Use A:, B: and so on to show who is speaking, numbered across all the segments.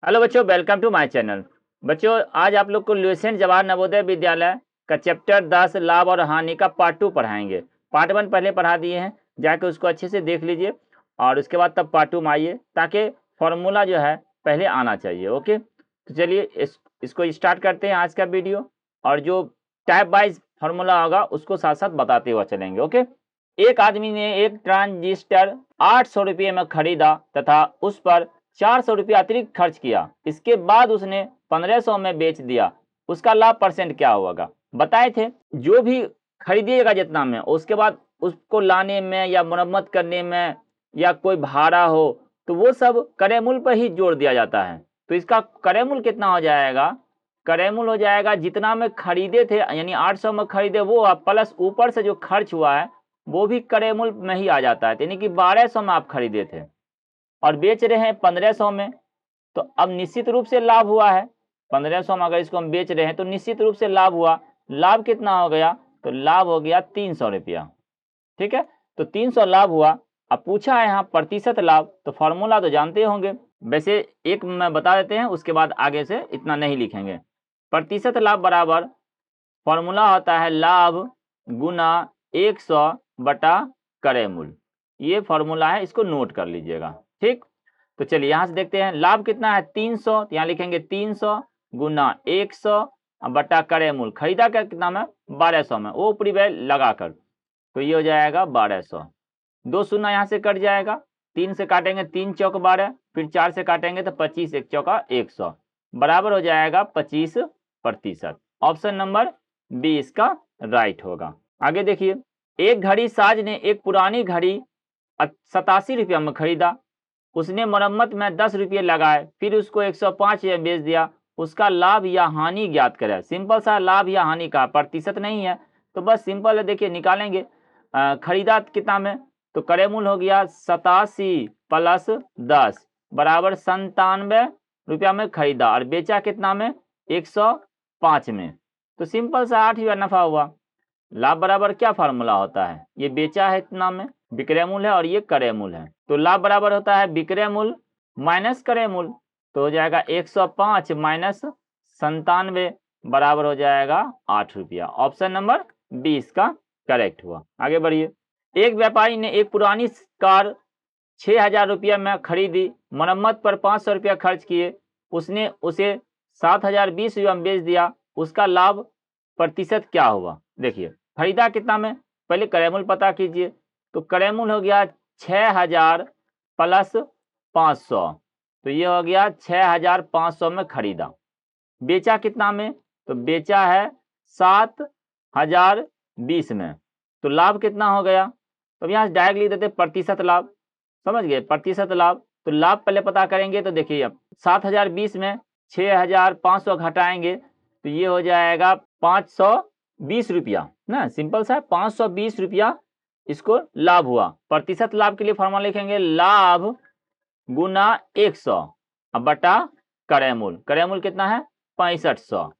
A: Hello बच्चों, welcome to my channel. बच्चों, आज आप लोग को लुसेंट जवाहर नवोदय विद्यालय का चैप्टर 10 लाभ और हानि का पार्ट 2 पढ़ाएंगे। पार्ट 1 पहले पढ़ा दिए हैं, जाके उसको अच्छे से देख लीजिए और उसके बाद तब पार्ट 2 में आइए, ताकि फॉर्मूला जो है पहले आना चाहिए। ओके, तो चलिए इसको स्टार्ट करते हैं आज का वीडियो। और जो टाइप वाइज फार्मूला होगा उसको साथ साथ बताते हुए चलेंगे। ओके, एक आदमी ने एक ट्रांजिस्टर 800 रुपये में खरीदा तथा उस पर 400 रुपया अतिरिक्त खर्च किया। इसके बाद उसने 1500 में बेच दिया। उसका लाभ परसेंट क्या होगा? बताए थे जो भी खरीदिएगा जितना में, उसके बाद उसको लाने में या मरम्मत करने में या कोई भाड़ा हो तो वो सब क्रय मूल्य पर ही जोड़ दिया जाता है। तो इसका क्रय मूल्य कितना हो जाएगा? क्रय मूल्य हो जाएगा जितना में खरीदे थे, यानी 800 में खरीदे वो प्लस ऊपर से जो खर्च हुआ है वो भी क्रय मूल्य में ही आ जाता है। यानी कि 1200 में आप खरीदे थे और बेच रहे हैं 1500 में, तो अब निश्चित रूप से लाभ हुआ है। 1500 में अगर इसको हम बेच रहे हैं तो निश्चित रूप से लाभ हुआ। लाभ कितना हो गया? तो लाभ हो गया 300 रुपया। ठीक है, तो 300 लाभ हुआ। अब पूछा है यहाँ प्रतिशत लाभ, तो फॉर्मूला तो जानते होंगे। वैसे एक मैं बता देते हैं, उसके बाद आगे से इतना नहीं लिखेंगे। प्रतिशत लाभ बराबर फॉर्मूला होता है लाभ गुना 100 बटा क्रय मूल्य। ये फॉर्मूला है, इसको नोट कर लीजिएगा। ठीक, तो चलिए यहाँ से देखते हैं लाभ कितना है 300, तो यहाँ लिखेंगे 300 गुना 100 बटा क्रय मूल्य। खरीदा क्या कितना में? 1200 में, वो ऊपरी वैल्यू लगाकर, तो ये हो जाएगा 1200। 2 शून्य यहाँ से कट जाएगा, 3 से काटेंगे 3 चौक 12, फिर 4 से काटेंगे तो 25 1 चौका 100 बराबर हो जाएगा 25%। ऑप्शन नंबर बी इसका राइट होगा। आगे देखिए, एक घड़ी साज ने एक पुरानी घड़ी 87 रुपया में खरीदा। उसने मरम्मत में 10 रुपये लगाए, फिर उसको 105 में बेच दिया। उसका लाभ या हानि ज्ञात करें। सिंपल सा लाभ या हानि का, प्रतिशत नहीं है, तो बस सिंपल है। देखिए निकालेंगे, खरीदा कितना में? तो क्रय मूल्य हो गया 87 प्लस 10 बराबर 97 रुपया में खरीदा और बेचा कितना में? 105 में। तो सिंपल सा 8 रुपया नफा हुआ। लाभ बराबर क्या फार्मूला होता है? ये बेचा है इतना में, विक्रय मूल्य है, और ये क्रय मूल्य है। तो लाभ बराबर होता है विक्रय मूल्य माइनस क्रय मूल्य। तो हो जाएगा 105 माइनस 97 बराबर हो जाएगा 8 रुपया। ऑप्शन नंबर बी इसका करेक्ट हुआ। आगे बढ़िए, एक व्यापारी ने एक पुरानी कार 6000 रुपया में खरीदी। मरम्मत पर 500 रुपया खर्च किए। उसने उसे 7020 रुपया में बेच दिया। उसका लाभ प्रतिशत क्या हुआ? देखिए खरीदा कितना में, पहले क्रय मूल्य पता कीजिए। तो क्रय मूल्य हो गया 6000 प्लस 500, तो ये हो गया 6500 में खरीदा। बेचा कितना में? तो बेचा है 7020 में। तो लाभ कितना हो गया? तो यहाँ से डायरेक्ट लिख देते प्रतिशत लाभ। समझ गए, प्रतिशत लाभ। तो लाभ पहले पता करेंगे, तो देखिए अब 7020 में 6500 घटाएंगे तो ये हो जाएगा 520 रुपया ना। सिंपल सा 520 रुपया इसको लाभ हुआ। प्रतिशत लाभ के लिए फॉर्मूला लिखेंगे लाभ गुना 100 बटा क्रय मूल्य। क्रय मूल्य कितना है? 6500।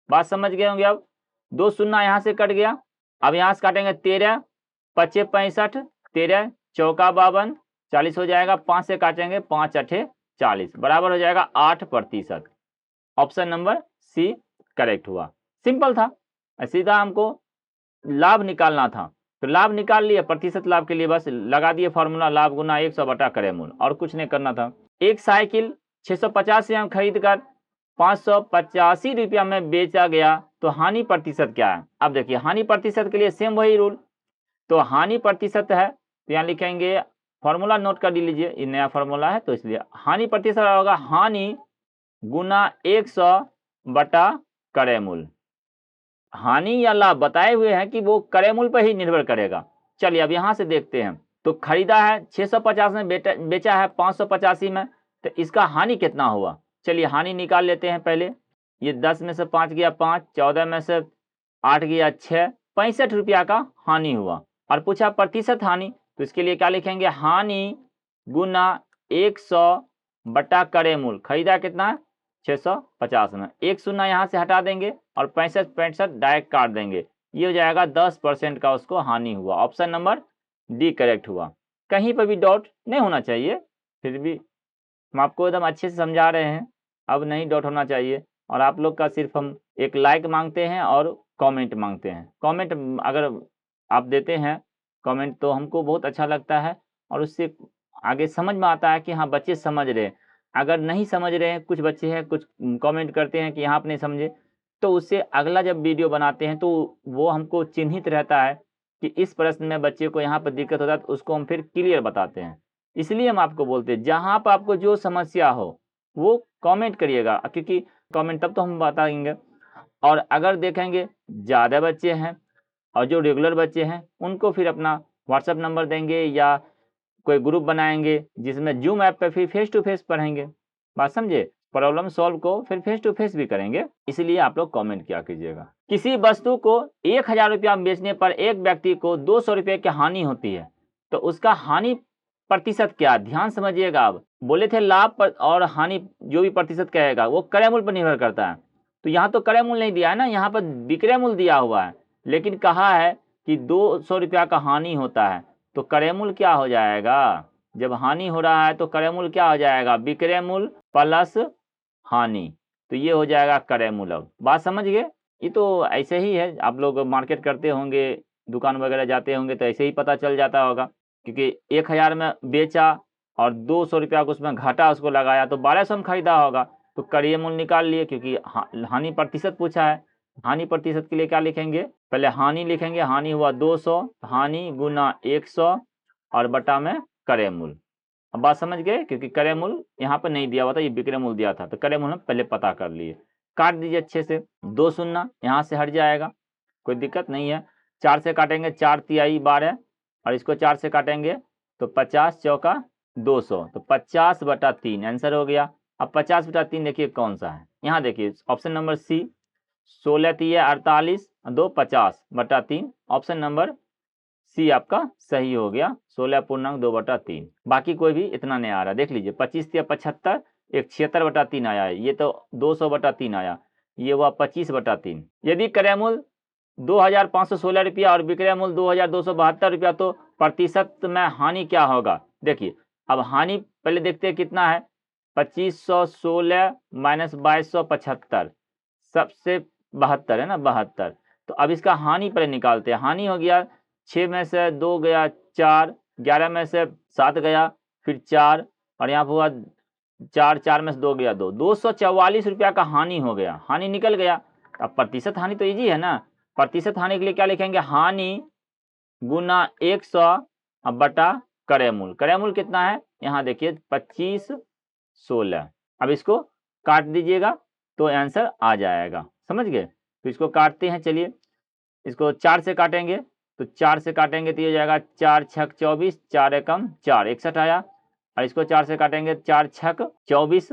A: बात समझ गए होंगे। अब 2 शून्य यहाँ से कट गया। अब यहाँ से काटेंगे 13 पचे 65, 13 चौका 52, 40 हो जाएगा। 5 से काटेंगे 5 अठे 40 बराबर हो जाएगा 8%। ऑप्शन नंबर सी करेक्ट हुआ। सिंपल था, सीधा हमको लाभ निकालना था, तो लाभ निकाल लिए। प्रतिशत लाभ के लिए बस लगा दिए फॉर्मूला लाभ गुना 100 बटा क्रय मूल्य, और कुछ नहीं करना था। एक साइकिल 650 में खरीद कर 585 रुपया में बेचा गया, तो हानि प्रतिशत क्या है? अब देखिए हानि प्रतिशत के लिए सेम वही रूल। तो हानि प्रतिशत है, तो यहाँ लिखेंगे, फॉर्मूला नोट कर लीजिए, ये नया फॉर्मूला है तो इसलिए हानि प्रतिशत होगा हानि गुना 100 बटा क्रय मूल्य। हानि या लाभ बताए हुए हैं कि वो क्रय मूल्य पर ही निर्भर करेगा। चलिए अब यहाँ से देखते हैं। तो खरीदा है 650 में, बेचा है 585 में, तो इसका हानि कितना हुआ? चलिए हानि निकाल लेते हैं पहले। ये 10 में से 5 गया 5, 14 में से 8 गया 6, 65 रुपया का हानि हुआ। और पूछा प्रतिशत हानि, तो इसके लिए क्या लिखेंगे? हानि गुना 100 बटा क्रय मूल्य। खरीदा कितना है? 650 में। 1 शून्य यहाँ से हटा देंगे और 65 डायरेक्ट काट देंगे। ये हो जाएगा 10% का उसको हानि हुआ। ऑप्शन नंबर डी करेक्ट हुआ। कहीं पर भी डाउट नहीं होना चाहिए, फिर भी हम आपको एकदम अच्छे से समझा रहे हैं। अब नहीं डाउट होना चाहिए। और आप लोग का सिर्फ हम एक लाइक मांगते हैं और कमेंट मांगते हैं। कमेंट अगर आप देते हैं कमेंट तो हमको बहुत अच्छा लगता है और उससे आगे समझ में आता है कि हाँ बच्चे समझ रहे हैं। अगर नहीं समझ रहे हैं, कुछ बच्चे हैं कुछ कमेंट करते हैं कि यहाँ आप नहीं समझे, तो उससे अगला जब वीडियो बनाते हैं तो वो हमको चिन्हित रहता है कि इस प्रश्न में बच्चे को यहाँ पर दिक्कत होता है, तो उसको हम फिर क्लियर बताते हैं। इसलिए हम आपको बोलते हैं जहाँ पर आपको जो समस्या हो वो कमेंट करिएगा, क्योंकि कमेंट तब तो हम बताएंगे। और अगर देखेंगे ज़्यादा बच्चे हैं और जो रेगुलर बच्चे हैं उनको फिर अपना व्हाट्सएप नंबर देंगे या कोई ग्रुप बनाएंगे जिसमें जूम ऐप पे फिर फेस टू फेस पढ़ेंगे। बात समझे? प्रॉब्लम सॉल्व को फिर फेस टू फेस भी करेंगे। इसलिए आप लोग कमेंट किया कीजिएगा। किसी वस्तु को 1000 रुपया बेचने पर एक व्यक्ति को 200 रुपये की हानि होती है, तो उसका हानि प्रतिशत क्या? ध्यान समझिएगा। आप बोले थे लाभ पर और हानि जो भी प्रतिशत कहेगा वो क्रय मूल्य पर निर्भर करता है। तो यहाँ तो क्रय मूल्य नहीं दिया है ना, यहाँ पर विक्रय मूल्य दिया हुआ है, लेकिन कहा है कि 200 रुपया का हानि होता है। तो क्रय मूल्य क्या हो जाएगा? जब हानि हो रहा है तो क्रय मूल्य क्या हो जाएगा? विक्रय मूल्य प्लस हानि, तो ये हो जाएगा क्रय मूल्य। बात समझ गए? ये तो ऐसे ही है, आप लोग मार्केट करते होंगे, दुकान वगैरह जाते होंगे तो ऐसे ही पता चल जाता होगा, क्योंकि 1000 में बेचा और 200 रुपया को उसमें घाटा उसको लगाया तो 1200 में खरीदा होगा, तो क्रय मूल्य निकाल लिए, क्योंकि हानि प्रतिशत पूछा है। हानि प्रतिशत के लिए क्या लिखेंगे? पहले हानि लिखेंगे, हानि हुआ 200, हानि गुना 100 और बटा में क्रय मूल्य। अब बात समझ गए? क्योंकि क्रय मूल्य यहाँ पर नहीं दिया हुआ था, ये विक्रय मूल्य दिया था, तो क्रय मूल्य हम पहले पता कर लिए। काट दीजिए अच्छे से, 2 शून्य यहाँ से हट जाएगा, कोई दिक्कत नहीं है। 4 से काटेंगे 4 तिहाई 12 और इसको 4 से काटेंगे तो 50 चौका 200, तो 50 बटा 3 आंसर हो गया। अब 50 बटा 3 देखिए कौन सा है, यहाँ देखिए ऑप्शन नंबर सी, 16 तिया 48 2 50 बटा 3, ऑप्शन नंबर सी आपका सही हो गया, 16.2/3। बाकी कोई भी इतना नहीं आ रहा, देख लीजिए 25 या 75, एक 76/3 आया है, ये तो 200/3 आया, ये हुआ 25/3। यदि क्रय मूल्य 2516 रुपया और विक्रय मूल्य 2272 रुपया, तो प्रतिशत में हानि क्या होगा? देखिए अब हानि पहले देखते हैं कितना है, 2516 माइनस 2275 सबसे 72 है ना, 72। तो अब इसका हानि पहले निकालते हैं। हानि हो गया 6 में से 2 गया 4, 11 में से 7 गया फिर 4 और यहाँ पर हुआ 4, 4 में से 2 गया 2, 244 रुपया का हानि हो गया, हानि निकल गया। अब प्रतिशत हानि तो इजी है ना, प्रतिशत हानि के लिए क्या लिखेंगे? हानि गुना 100 बटा क्रय मूल्य। क्रय मूल्य कितना है? यहाँ देखिए 2516। अब इसको काट दीजिएगा तो आंसर आ जाएगा, समझ गए? तो इसको काटते हैं, चलिए इसको 4 से काटेंगे, तो 4 से काटेंगे तो ये हो जाएगा 4 छक 24, 4 एकम 4, 61 आया। और इसको 4 से काटेंगे 4 छक 24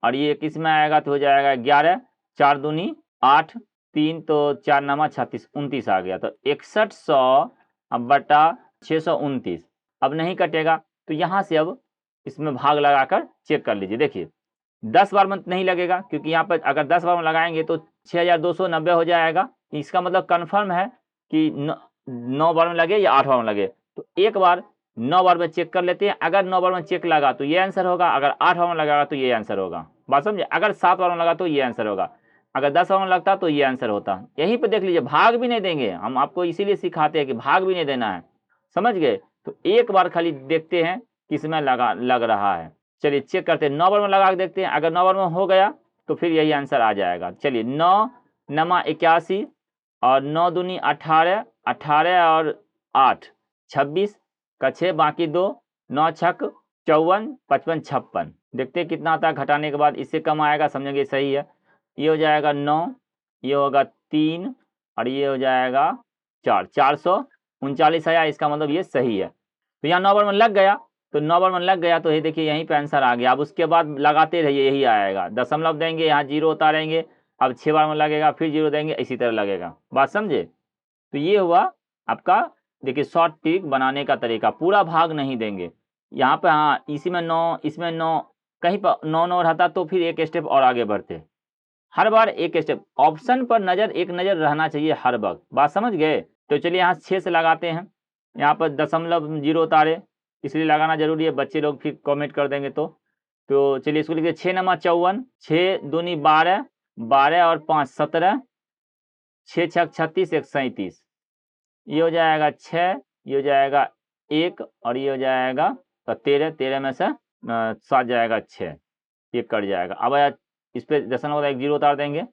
A: और ये किस में आएगा तो हो जाएगा 11, 4 दूनी 8, 3 तो 4 नमा 36, 29 आ गया। तो 6100 बटा 629 अब नहीं कटेगा, तो यहाँ से अब इसमें भाग लगाकर चेक कर लीजिए। देखिए 10 बार में नहीं लगेगा, क्योंकि यहाँ पर अगर 10 बार में लगाएंगे तो 6290 हो जाएगा। इसका मतलब कन्फर्म है कि 9 बार में लगे या 8 बार में लगे, तो एक बार 9 बार में चेक कर लेते हैं। अगर 9 बार में चेक लगा तो ये आंसर होगा, अगर 8 बार में लगागा तो ये आंसर होगा। बात समझे? अगर 7 बार में लगा तो ये आंसर होगा, अगर 10 बार में लगता तो ये आंसर होता। यहीं पर देख लीजिए, भाग भी नहीं देंगे हम आपको, इसीलिए सिखाते हैं कि भाग भी नहीं देना है, समझ गए? तो एक बार खाली देखते हैं किसमें लग रहा है। चलिए चेक करते हैं, 9 बार में लगा के देखते हैं, अगर 9 बार में हो गया तो फिर यही आंसर आ जाएगा। चलिए 9 नमा 81 और 9 दूनी 18, 18 और 8 26 का 6 बाकी 2, 9 छक 54, 55 56। देखते हैं कितना आता है घटाने के बाद, इससे कम आएगा समझेंगे सही है। ये हो जाएगा 9, ये होगा 3 और ये हो जाएगा 4, 439 आया, इसका मतलब ये सही है। तो यहाँ 9 बार में लग गया, तो 9 बार में लग गया तो ये देखिए यहीं पे आंसर आ गया। अब उसके बाद लगाते रहिए, यही आएगा, दशमलव देंगे, यहाँ 0 उतारेंगे, अब 6 बार में लगेगा फिर 0 देंगे, इसी तरह लगेगा। बात समझे? तो ये हुआ आपका, देखिए शॉर्ट ट्रिक बनाने का तरीका। पूरा भाग नहीं देंगे यहाँ पे, हाँ इसी में 9, इसमें 9, कहीं पर 9 रहता तो फिर एक स्टेप और आगे बढ़ते। हर बार एक स्टेप, ऑप्शन पर एक नज़र रहना चाहिए हर वक्त। बात समझ गए? तो चलिए यहाँ 6 से लगाते हैं, यहाँ पर 0.0 उतारे, इसलिए लगाना जरूरी है, बच्चे लोग फिर कमेंट कर देंगे तो तो चलिए इसको लिखिए 6 नमा 54, 6 दूनी 12, 12 और 5 17, 6 छक 36, 1 37, ये हो जाएगा 6, ये हो जाएगा 1 और ये हो जाएगा 13, 13 में से 7 जाएगा 6, ये कट जाएगा। अब इस पे दशमलव होता है 1 जीरो उतार देंगे।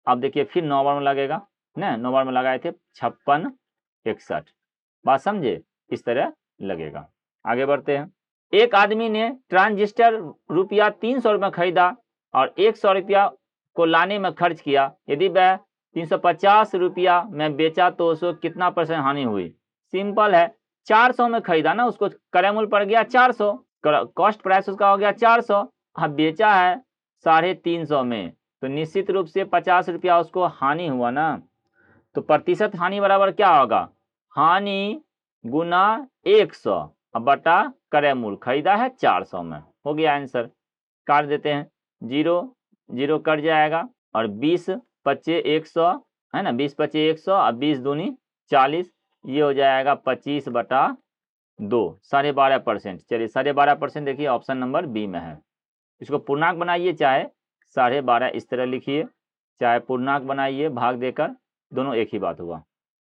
A: अब देखिए फिर 9 बार में लगेगा ना, 9 बार में लगाए थे 56 61, बात समझे, इस तरह लगेगा। आगे बढ़ते हैं। एक आदमी ने ट्रांजिस्टर रुपया 300 रुपये खरीदा और 100 रुपया को लाने में खर्च किया। यदि वह 350 रुपया में बेचा तो उसको कितना % हानि हुई? सिंपल है, 400 में खरीदा ना, उसको क्रय मूल्य पड़ गया 400, कॉस्ट प्राइस उसका हो गया 400। अब बेचा है 350 में, तो निश्चित रूप से 50 रुपया उसको हानि हुआ ना। तो प्रतिशत हानि बराबर क्या होगा? हानि गुना 100 बटा क्रय मूल्य, खरीदा है 400 में, हो गया आंसर। काट देते हैं, 0 0 कट जाएगा और 20 पच्चे 100 है ना, 20 पच्चे 100 और 20 दूनी 40, ये हो जाएगा 25 बटा 2, 12.5%। चलिए 12.5% देखिए ऑप्शन नंबर बी में है। इसको पूर्णांक बनाइए, चाहे 12.5 इस तरह लिखिए, चाहे पूर्णांक बनाइए भाग देकर, दोनों एक ही बात हुआ।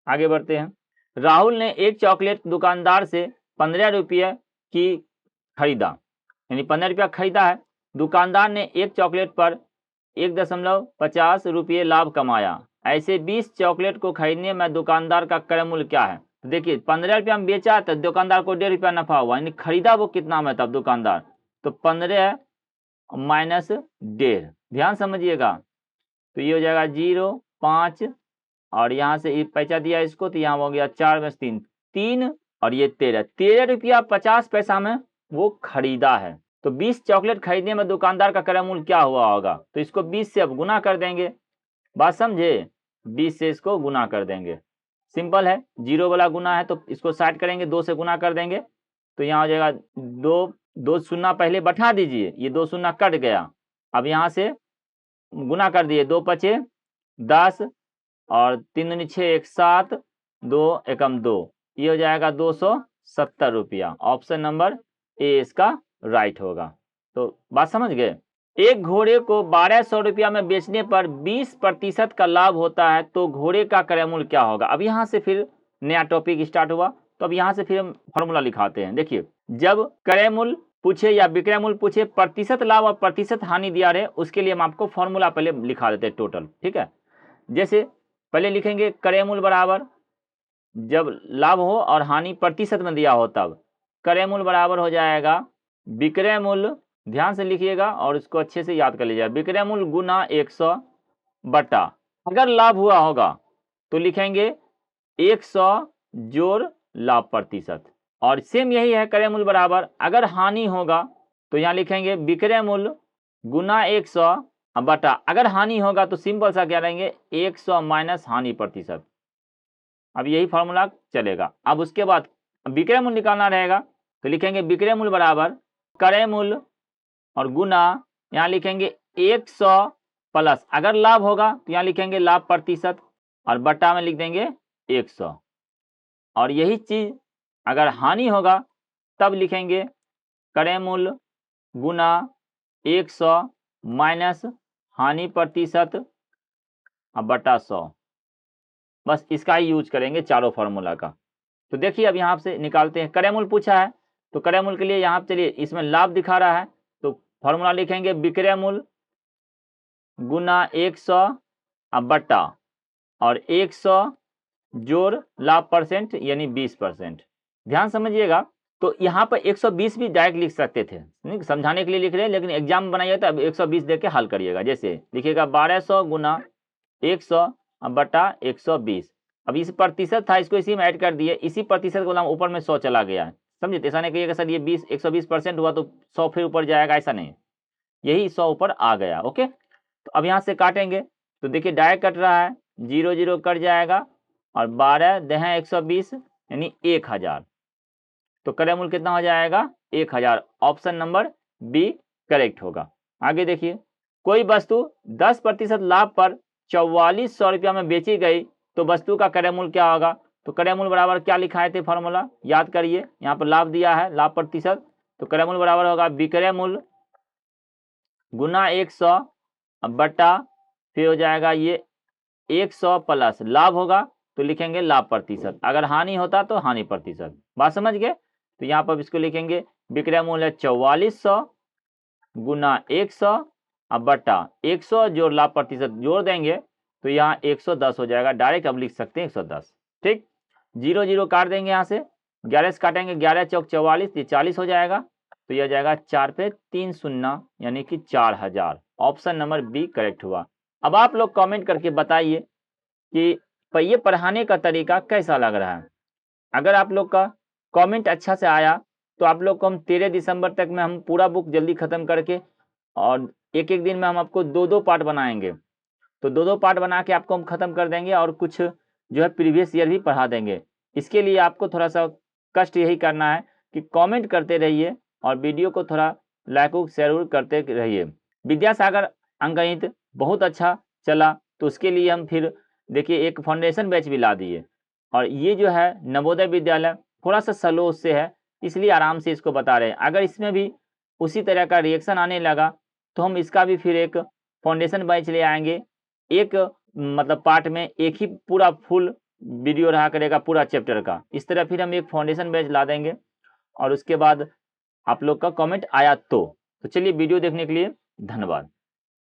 A: आगे बढ़ते हैं। राहुल ने एक चॉकलेट दुकानदार से 15 रुपये की खरीदा, यानी 15 रुपया खरीदा है। दुकानदार ने एक चॉकलेट पर 1.50 रुपये लाभ कमाया। ऐसे 20 चॉकलेट को खरीदने में दुकानदार का क्रय मूल्य क्या है? तो देखिए 15 रुपया में बेचा तो दुकानदार को 1.5 रुपया नफा हुआ, यानी खरीदा वो कितना में तब दुकानदार, तो 15 माइनस 1.5, ध्यान समझिएगा। तो ये हो जाएगा 0 5 और यहाँ से पैसा दिया इसको, तो यहाँ हो गया 4 में 3 3 और ये 13 रुपया 50 पैसा में वो खरीदा है। तो 20 चॉकलेट खरीदने में दुकानदार का क्रय मूल्य क्या हुआ होगा? तो इसको 20 से अब गुना कर देंगे, बात समझे, 20 से इसको गुना कर देंगे, सिंपल है। 0 वाला गुना है तो इसको साइड करेंगे, 2 से गुना कर देंगे, तो यहाँ हो जाएगा 2 शून्य पहले बैठा दीजिए, ये 2 शून्य कट गया। अब यहाँ से गुना कर दिए, 2 पचे 10 और 3 दूनी 6 1 7 2 एकम 2, ये हो जाएगा 270 रुपया। ऑप्शन नंबर ए इसका राइट होगा। तो बात समझ गए। एक घोड़े को 1200 रुपया में बेचने पर 20% का लाभ होता है, तो घोड़े का क्रय मूल्य क्या होगा? अब यहाँ से फिर नया टॉपिक स्टार्ट हुआ, तो अब यहाँ से फिर हम फॉर्मूला लिखाते हैं। देखिए, जब क्रय मूल्य पूछे या विक्रय मूल्य पूछे, प्रतिशत लाभ और प्रतिशत हानि दिया रहे, उसके लिए हम आपको फॉर्मूला पहले लिखा देते हैं टोटल, ठीक है। जैसे पहले लिखेंगे क्रय मूल्य बराबर, जब लाभ हो और हानि प्रतिशत में दिया हो तब क्रय मूल्य बराबर हो जाएगा विक्रय मूल्य, ध्यान से लिखिएगा और इसको अच्छे से याद कर लीजिएगा, विक्रय मूल्य गुना 100 बटा, अगर लाभ हुआ होगा तो लिखेंगे 100 जोड़ लाभ प्रतिशत, और सेम यही है क्रय मूल्य बराबर, अगर हानि होगा तो यहाँ लिखेंगे विक्रय मूल्य गुना 100 बटा, अगर हानि होगा तो सिंपल सा क्या रहेंगे 100 माइनस हानि प्रतिशत। अब यही फॉर्मूला चलेगा। अब उसके बाद विक्रय मूल्य निकालना रहेगा, तो लिखेंगे विक्रय मूल्य बराबर क्रय मूल्य और गुना, यहाँ लिखेंगे 100 प्लस, अगर लाभ होगा तो यहाँ लिखेंगे लाभ प्रतिशत और बटा में लिख देंगे 100, और यही चीज अगर हानि होगा तब लिखेंगे क्रय मूल्य गुना 100 माइनस हानि प्रतिशत और बटा 100, बस इसका ही यूज करेंगे चारों फार्मूला का। तो देखिए अब यहाँ से निकालते हैं, क्रय मूल्य पूछा है तो क्रय मूल्य के लिए यहाँ चलिए इसमें लाभ दिखा रहा है, तो फार्मूला लिखेंगे विक्रय मूल्य गुना 100 बटा और 100 जोड़ लाभ परसेंट यानी 20%, ध्यान समझिएगा। तो यहाँ पर 120 भी डायरेक्ट लिख सकते थे, नहीं समझाने के लिए लिख रहे हैं, लेकिन एग्जाम बनाइएगा तो अब 120 दे के हल करिएगा। जैसे लिखिएगा 1200 गुना 100 बटा 120, अब इस प्रतिशत था इसको इसी में ऐड कर दिए, इसी प्रतिशत को ऊपर में 100 चला गया है, समझे। ऐसा नहीं कहिएगा सर ये 120% हुआ तो 100 फिर ऊपर जाएगा, ऐसा नहीं, यही 100 ऊपर आ गया, ओके। तो अब यहाँ से काटेंगे तो देखिए डायरेक्ट कट रहा है, 0 0 कट जाएगा और 12 दहें 120 यानी 1000, तो क्रय मूल्य कितना हो जाएगा 1000, ऑप्शन नंबर बी करेक्ट होगा। आगे देखिए, कोई वस्तु 10% लाभ पर 4400 रुपया में बेची गई तो वस्तु का क्रय मूल्य क्या होगा? तो क्रय मूल्य बराबर क्या लिखाए थे फॉर्मूला, याद करिए, यहाँ पर लाभ दिया है लाभ प्रतिशत, तो क्रय मूल्य बराबर होगा विक्रय मूल्य गुना 100 बटा फिर हो जाएगा ये 100 प्लस लाभ होगा तो लिखेंगे लाभ प्रतिशत, अगर हानि होता तो हानि प्रतिशत। बात समझ गए? तो यहाँ पर इसको लिखेंगे विक्रय मूल्य 4400 गुना 100 बटा 100 जोड़ लाभ प्रतिशत जोड़ देंगे तो यहाँ 110 हो जाएगा। डायरेक्ट अब लिख सकते हैं 110। ठीक, 0 0 काट देंगे, यहाँ से 11 से काटेंगे, 11 चौक 44, ये 40 हो जाएगा। तो यह जाएगा 4 पे 3 शून्य यानी कि 4000। ऑप्शन नंबर बी करेक्ट हुआ। अब आप लोग कमेंट करके बताइए कि पहिए पढ़ाने का तरीका कैसा लग रहा है। अगर आप लोग का कमेंट अच्छा से आया तो आप लोग को हम 13 दिसंबर तक में हम पूरा बुक जल्दी ख़त्म करके और एक एक दिन में हम आपको 2 पार्ट बनाएंगे। तो 2 पार्ट बना के आपको हम ख़त्म कर देंगे और कुछ जो है प्रीवियस ईयर भी पढ़ा देंगे। इसके लिए आपको थोड़ा सा कष्ट यही करना है कि कमेंट करते रहिए और वीडियो को थोड़ा लाइक शेयर करते रहिए। विद्यासागर अंकगणित बहुत अच्छा चला तो उसके लिए हम फिर देखिए एक फाउंडेशन बैच भी ला दिए, और ये जो है नवोदय विद्यालय थोड़ा सा स्लो उससे है, इसलिए आराम से इसको बता रहे हैं। अगर इसमें भी उसी तरह का रिएक्शन आने लगा तो हम इसका भी फिर एक फाउंडेशन बैच ले आएंगे। एक मतलब पार्ट में एक ही पूरा फुल वीडियो रहा करेगा पूरा चैप्टर का। इस तरह फिर हम एक फाउंडेशन बैच ला देंगे और उसके बाद आप लोग का कमेंट आया तो चलिए वीडियो देखने के लिए धन्यवाद।